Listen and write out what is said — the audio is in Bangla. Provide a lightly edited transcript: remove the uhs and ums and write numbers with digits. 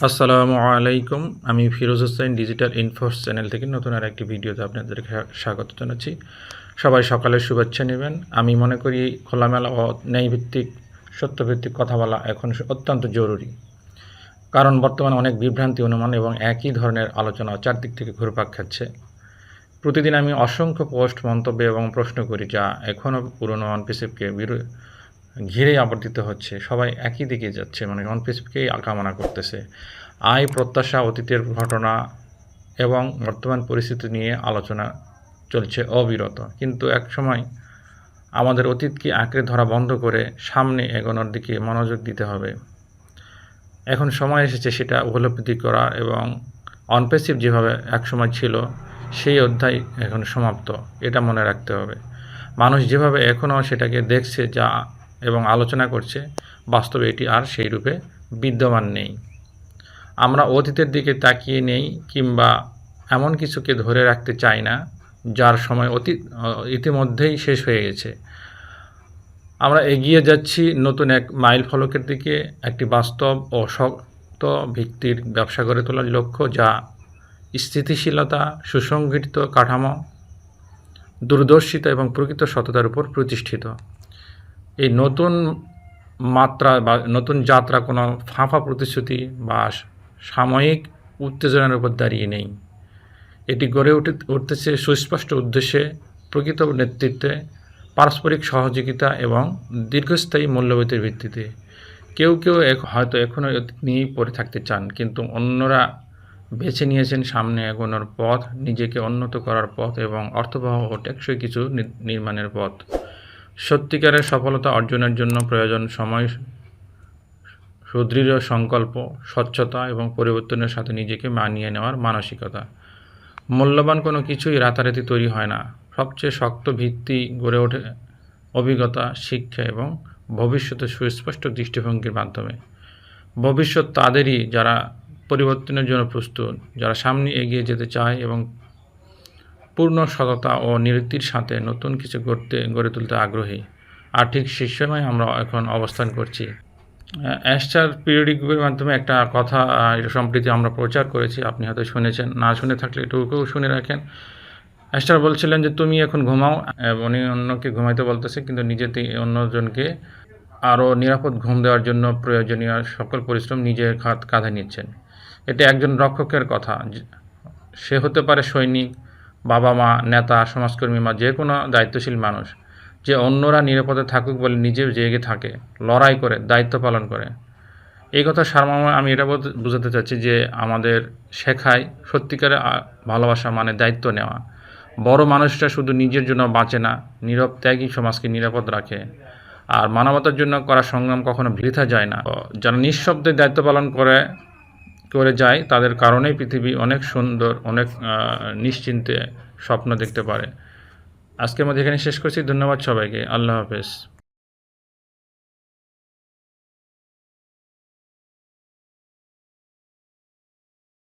আসসালামু আলাইকুম। আমি Firoz Hossain digital enforce channel থেকে নতুন আর একটি ভিডিওতে আপনাদেরকে স্বাগত জানাচ্ছি। সবাই সকালের শুভেচ্ছা নেবেন। আমি মনে করি খোলামেলা ও ন্যায়ভিত্তিক সত্যভিত্তিক কথা বলা এখন অত্যন্ত জরুরি। কারণ বর্তমানে অনেক বিভ্রান্তি, অনুমান এবং একই ধরনের আলোচনা চারদিক থেকে ঘুরপাক খাচ্ছে। প্রতিদিন আমি অসংখ্য পোস্ট, মন্তব্য এবং প্রশ্ন করি, যা এখনও পুরনো অনপিসিভকে ঘিরেই আবর্তিত হচ্ছে। সবাই একই দিকে যাচ্ছে, মানে অনপিসিভকেই কামনা করতেছে। আয়, প্রত্যাশা, অতীতের ঘটনা এবং বর্তমান পরিস্থিতি নিয়ে আলোচনা চলছে অবিরত। কিন্তু এক সময় আমাদের অতীতকে আঁকড়ে ধরা বন্ধ করে সামনে এগোনোর দিকে মনোযোগ দিতে হবে। এখন সময় এসেছে সেটা উপলব্ধি করা এবং অনপেসিভ যেভাবে একসময় ছিল সেই অধ্যায় এখন সমাপ্ত, এটা মনে রাখতে হবে। মানুষ যেভাবে এখনও সেটাকে দেখছে যা এবং আলোচনা করছে, বাস্তবে এটি আর সেই রূপে বিদ্যমান নেই। আমরা অতীতের দিকে তাকিয়ে নেই কিংবা এমন কিছুকে ধরে রাখতে চাই না যার সময় ইতিমধ্যেই শেষ হয়ে গেছে। আমরা এগিয়ে যাচ্ছি নতুন এক মাইল ফলকের দিকে, একটি বাস্তব ও শক্ত ভিত্তির ব্যবসা গড়ে তোলার লক্ষ্য, যা স্থিতিশীলতা, সুসংগঠিত কাঠামো, দূরদর্শিতা এবং প্রকৃত সততার উপর প্রতিষ্ঠিত। এই নতুন মাত্রা বা নতুন যাত্রা কোনো ফাঁপা প্রতিশ্রুতি বা সাময়িক উত্তেজনার উপর দাঁড়িয়ে নেই। এটি গড়ে উঠতেছে সুস্পষ্ট উদ্দেশ্যে, প্রকৃত নেতৃত্বে, পারস্পরিক সহযোগিতা এবং দীর্ঘস্থায়ী মূল্যবোধের ভিত্তিতে। কেউ হয়তো এখনও নিয়েই পড়ে থাকতে চান, কিন্তু অন্যরা বেছে নিয়েছেন সামনে এগোনোর পথ, নিজেকে উন্নত করার পথ এবং অর্থবহ ও টেকসই কিছু নির্মাণের পথ। সত্যিকারের সফলতা অর্জনের জন্য প্রয়োজন সময়, সুদৃঢ় সংকল্প, স্বচ্ছতা এবং পরিবর্তনের সাথে নিজেকে মানিয়ে নেওয়ার মানসিকতা। মূল্যবান কোনো কিছুই রাতারাতি তৈরি হয় না। সবচেয়ে শক্ত ভিত্তি গড়ে ওঠে অভিজ্ঞতা, শিক্ষা এবং ভবিষ্যতের সুস্পষ্ট দৃষ্টিভঙ্গির মাধ্যমে। ভবিষ্যৎ তাদেরই যারা পরিবর্তনের জন্য প্রস্তুত, যারা সামনে এগিয়ে যেতে চায় এবং পূর্ণ সততা ও নিয়তির সাথে নতুন কিছু গড়ে তুলতে আগ্রহী। আর ঠিক সেই সময় আমরা এখন অবস্থান করছি। অ্যাস্টার পিরিয়ডিক বুকের মাধ্যমে একটা কথা এটা সম্প্রতি আমরা প্রচার করেছি, আপনি হয়তো শুনেছেন। না শুনে থাকলে এটুকুও শুনে রাখেন। অ্যাস্টার বলছিলেন যে তুমি এখন ঘুমাও, উনি অন্যকে ঘুমাইতে বলতেছে, কিন্তু নিজেতে অন্যজনকে আরও নিরাপদ ঘুম দেওয়ার জন্য প্রয়োজনীয় সকল পরিশ্রম নিজের কাঁধে নিচ্ছেন। এটা একজন রক্ষকের কথা। সে হতে পারে সৈনিক, বাবা মা, নেতা, সমাজকর্মী বা যে কোনো দায়িত্বশীল মানুষ, যে অন্যরা নিরাপদে থাকুক বলে নিজেও জেগে থাকে, লড়াই করে, দায়িত্ব পালন করে। এই কথা সারমর্মে আমি এটা বোঝাতে চাচ্ছি যে আমাদের শেখায় সত্যিকারের ভালোবাসা মানে দায়িত্ব নেওয়া। বড় মানুষটা শুধু নিজের জন্য বাঁচে না, নীরব ত্যাগী সমাজকে নিরাপদ রাখে। আর মানবতার জন্য করা সংগ্রাম কখনো বৃথা যায় না। যারা নিঃশব্দে দায়িত্ব পালন করে যায়, তাদের কারণেই পৃথিবী অনেক সুন্দর, অনেক নিশ্চিন্তে স্বপ্ন দেখতে পারে। আজকের মধ্যে এখানে শেষ করছি। ধন্যবাদ সবাইকে। আল্লাহ হাফেজ।